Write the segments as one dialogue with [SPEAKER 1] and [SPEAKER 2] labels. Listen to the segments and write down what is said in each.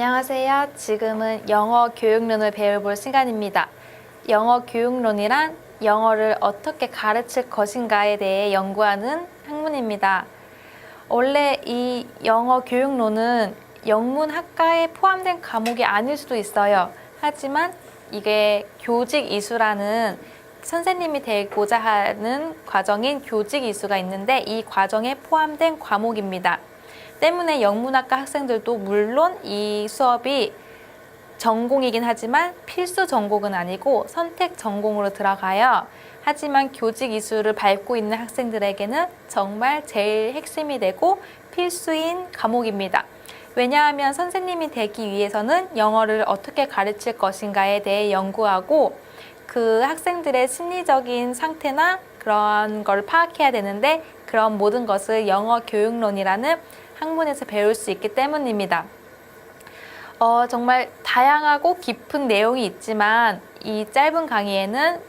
[SPEAKER 1] 안녕하세요. 지금은 영어 교육론을 배워볼 시간입니다. 영어 교육론이란 영어를 어떻게 가르칠 것인가에 대해 연구하는 학문입니다. 원래 이 영어 교육론은 영문학과에 포함된 과목이 아닐 수도 있어요. 하지만 이게 교직 이수라는 선생님이 되고자 하는 과정인 교직 이수가 있는데 이 과정에 포함된 과목입니다. 때문에 영문학과 학생들도 물론 이 수업이 전공이긴 하지만 필수 전공은 아니고 선택 전공으로 들어가요. 하지만 교직 이수를 밟고 있는 학생들에게는 정말 제일 핵심이 되고 필수인 과목입니다. 왜냐하면 선생님이 되기 위해서는 영어를 어떻게 가르칠 것인가에 대해 연구하고 그 학생들의 심리적인 상태나 그런 걸 파악해야 되는데 그런 모든 것을 영어 교육론이라는 학문에서 배울 수 있기 때문입니다. 정말 다양하고 깊은 내용이 있지만 이 짧은 강의에는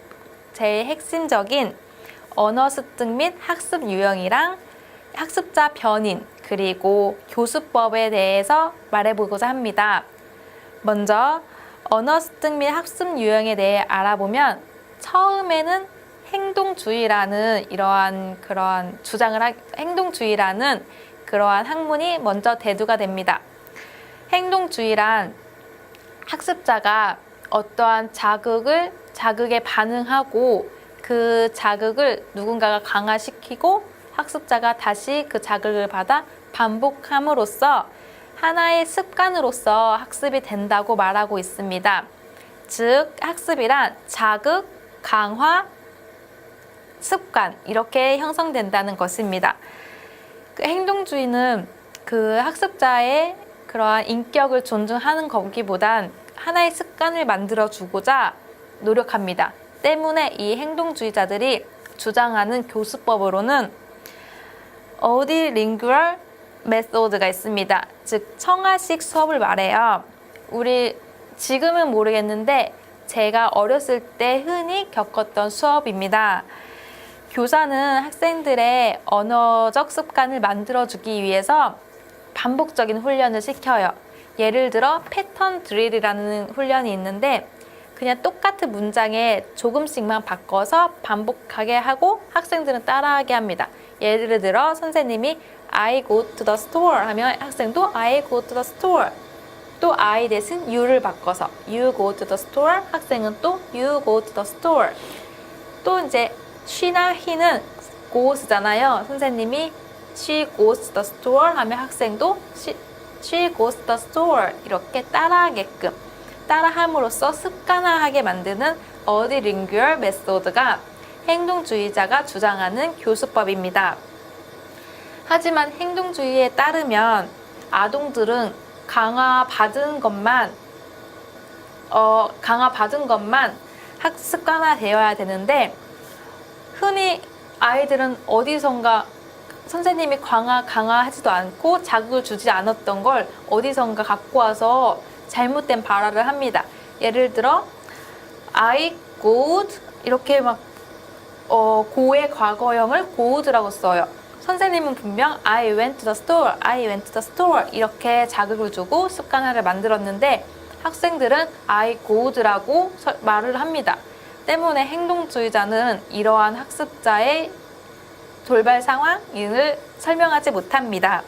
[SPEAKER 1] 제일 핵심적인 언어 습득 및 학습 유형이랑 학습자 변인 그리고 교수법에 대해서 말해보고자 합니다. 먼저 언어 습득 및 학습 유형에 대해 알아보면 처음에는 행동주의라는 행동주의라는 그러한 학문이 먼저 대두가 됩니다. 행동주의란 학습자가 어떠한 자극에 반응하고 그 자극을 누군가가 강화시키고 학습자가 다시 그 자극을 받아 반복함으로써 하나의 습관으로서 학습이 된다고 말하고 있습니다. 즉, 학습이란 자극, 강화, 습관 이렇게 형성된다는 것입니다. 그 행동주의는 그 학습자의 그러한 인격을 존중하는 거기보단 하나의 습관을 만들어주고자 노력합니다. 때문에 이 행동주의자들이 주장하는 교수법으로는 어디링구얼 메소드가 있습니다. 즉 청아식 수업을 말해요. 우리 지금은 모르겠는데 제가 어렸을 때 흔히 겪었던 수업입니다. 교사는 학생들의 언어적 습관을 만들어주기 위해서 반복적인 훈련을 시켜요. 예를 들어 패턴 드릴이라는 훈련이 있는데 그냥 똑같은 문장에 조금씩만 바꿔서 반복하게 하고 학생들은 따라하게 합니다. 예를 들어 선생님이 I go to the store 하면 학생도 I go to the store. 또 I 대신 you를 바꿔서 you go to the store 학생은 또 you go to the store. 또 이제 she나 he는 goes잖아요. 선생님이 she goes to the store 하면 학생도 she goes to the store 이렇게 따라하게끔 따라함으로써 습관화하게 만드는 어디링구얼 메소드가 행동주의자가 주장하는 교수법입니다. 하지만 행동주의에 따르면 아동들은 강화받은 것만 습관화되어야 되는데 흔히 아이들은 어디선가 선생님이 강화하지도 않고 자극을 주지 않았던 걸 어디선가 갖고 와서 잘못된 발화를 합니다. 예를 들어 I go'd 이렇게 막 go의 과거형을 go'd라고 써요. 선생님은 분명 I went to the store, I went to the store 이렇게 자극을 주고 습관화를 만들었는데 학생들은 I go'd라고 말을 합니다. 때문에 행동주의자는 이러한 학습자의 돌발 상황을 설명하지 못합니다.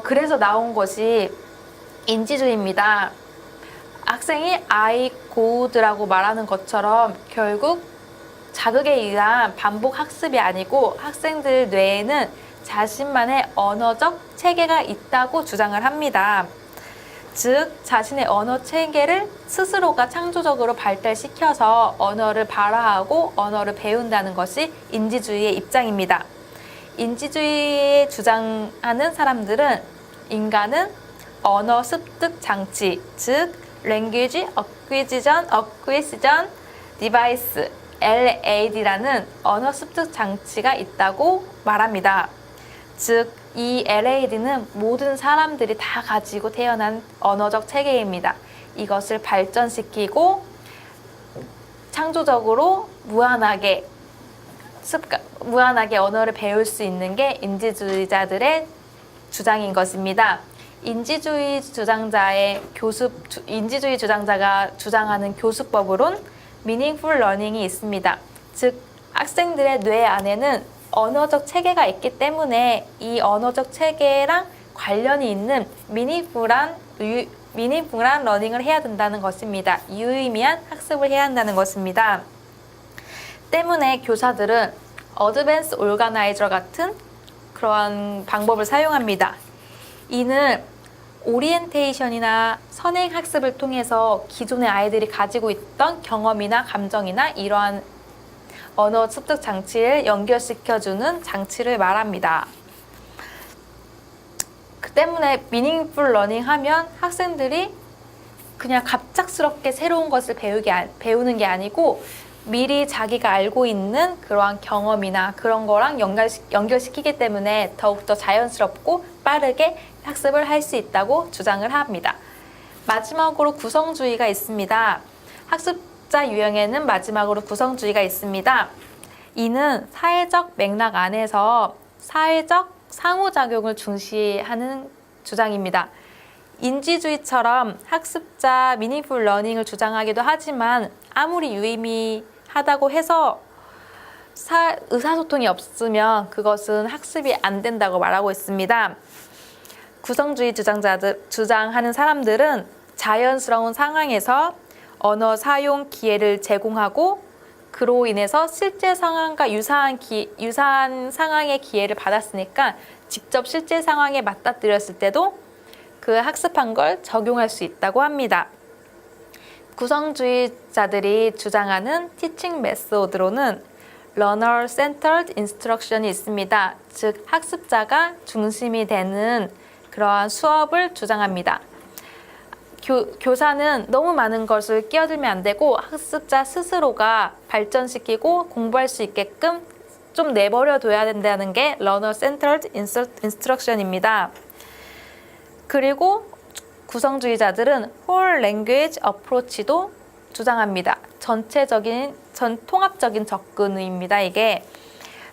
[SPEAKER 1] 그래서 나온 것이 인지주의입니다. 학생이 I go'd라고 말하는 것처럼 결국 자극에 의한 반복 학습이 아니고 학생들 뇌에는 자신만의 언어적 체계가 있다고 주장을 합니다. 즉, 자신의 언어 체계를 스스로가 창조적으로 발달시켜서 언어를 발화하고 언어를 배운다는 것이 인지주의의 입장입니다. 인지주의에 주장하는 사람들은 인간은 언어 습득 장치, 즉 Language Acquisition Device LAD라는 언어 습득 장치가 있다고 말합니다. 즉, 이 LAD는 모든 사람들이 다 가지고 태어난 언어적 체계입니다. 이것을 발전시키고 창조적으로 무한하게 언어를 배울 수 있는 게 인지주의자들의 주장인 것입니다. 인지주의 주장자가 주장하는 교수법으론 meaningful learning이 있습니다. 즉, 학생들의 뇌 안에는 언어적 체계가 있기 때문에 이 언어적 체계랑 관련이 있는 meaningful한 러닝을 해야 된다는 것입니다. 유의미한 학습을 해야 한다는 것입니다. 때문에 교사들은 어드밴스 오르가나이저 같은 그러한 방법을 사용합니다. 이는 오리엔테이션이나 선행 학습을 통해서 기존의 아이들이 가지고 있던 경험이나 감정이나 이러한 언어 습득 장치를 연결시켜주는 장치를 말합니다. 그 때문에 미닝풀 러닝 하면 학생들이 그냥 갑작스럽게 새로운 것을 배우는 게 아니고 미리 자기가 알고 있는 그러한 경험이나 그런 거랑 연결시키기 때문에 더욱더 자연스럽고 빠르게 학습을 할 수 있다고 주장을 합니다. 마지막으로 구성주의가 있습니다. 학습자 유형에는 마지막으로 구성주의가 있습니다. 이는 사회적 맥락 안에서 사회적 상호작용을 중시하는 주장입니다. 인지주의처럼 학습자 미닝풀 러닝을 주장하기도 하지만 아무리 유의미하다고 해서 의사소통이 없으면 그것은 학습이 안 된다고 말하고 있습니다. 구성주의 주장하는 사람들은 자연스러운 상황에서 언어 사용 기회를 제공하고 그로 인해서 실제 상황과 유사한 상황의 기회를 받았으니까 직접 실제 상황에 맞닥뜨렸을 때도 그 학습한 걸 적용할 수 있다고 합니다. 구성주의자들이 주장하는 티칭 메소드로는 Learner Centered Instruction이 있습니다. 즉, 학습자가 중심이 되는 그러한 수업을 주장합니다. 교사는 너무 많은 것을 끼어들면 안 되고 학습자 스스로가 발전시키고 공부할 수 있게끔 좀 내버려 둬야 된다는 게 Learner Centered Instruction입니다. 그리고 구성주의자들은 Whole Language Approach도 주장합니다. 통합적인 접근입니다. 이게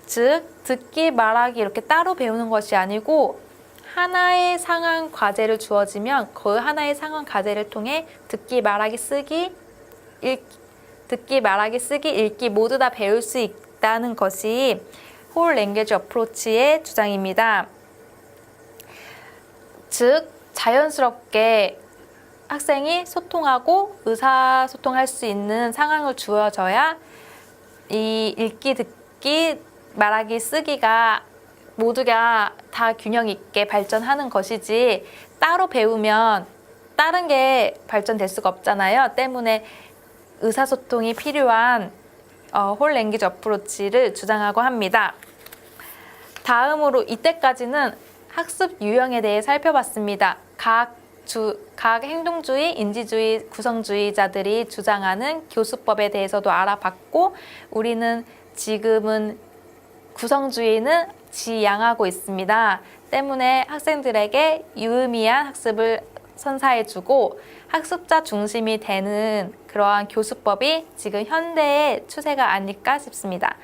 [SPEAKER 1] 즉 듣기, 말하기 이렇게 따로 배우는 것이 아니고 하나의 상황 과제를 주어지면 그 하나의 상황 과제를 통해 듣기, 말하기, 쓰기, 읽기 모두 다 배울 수 있다는 것이 Whole Language Approach의 주장입니다. 즉 자연스럽게 학생이 소통하고 의사소통할 수 있는 상황을 주어져야 이 읽기, 듣기, 말하기, 쓰기가 모두가 다 균형 있게 발전하는 것이지 따로 배우면 다른 게 발전될 수가 없잖아요. 때문에 의사소통이 필요한 홀 랭귀지 어프로치를 주장하고 합니다. 다음으로 이때까지는 학습 유형에 대해 살펴봤습니다. 각 행동주의, 인지주의, 구성주의자들이 주장하는 교수법에 대해서도 알아봤고 우리는 지금은 구성주의는 지양하고 있습니다. 때문에 학생들에게 유의미한 학습을 선사해주고 학습자 중심이 되는 그러한 교수법이 지금 현대의 추세가 아닐까 싶습니다.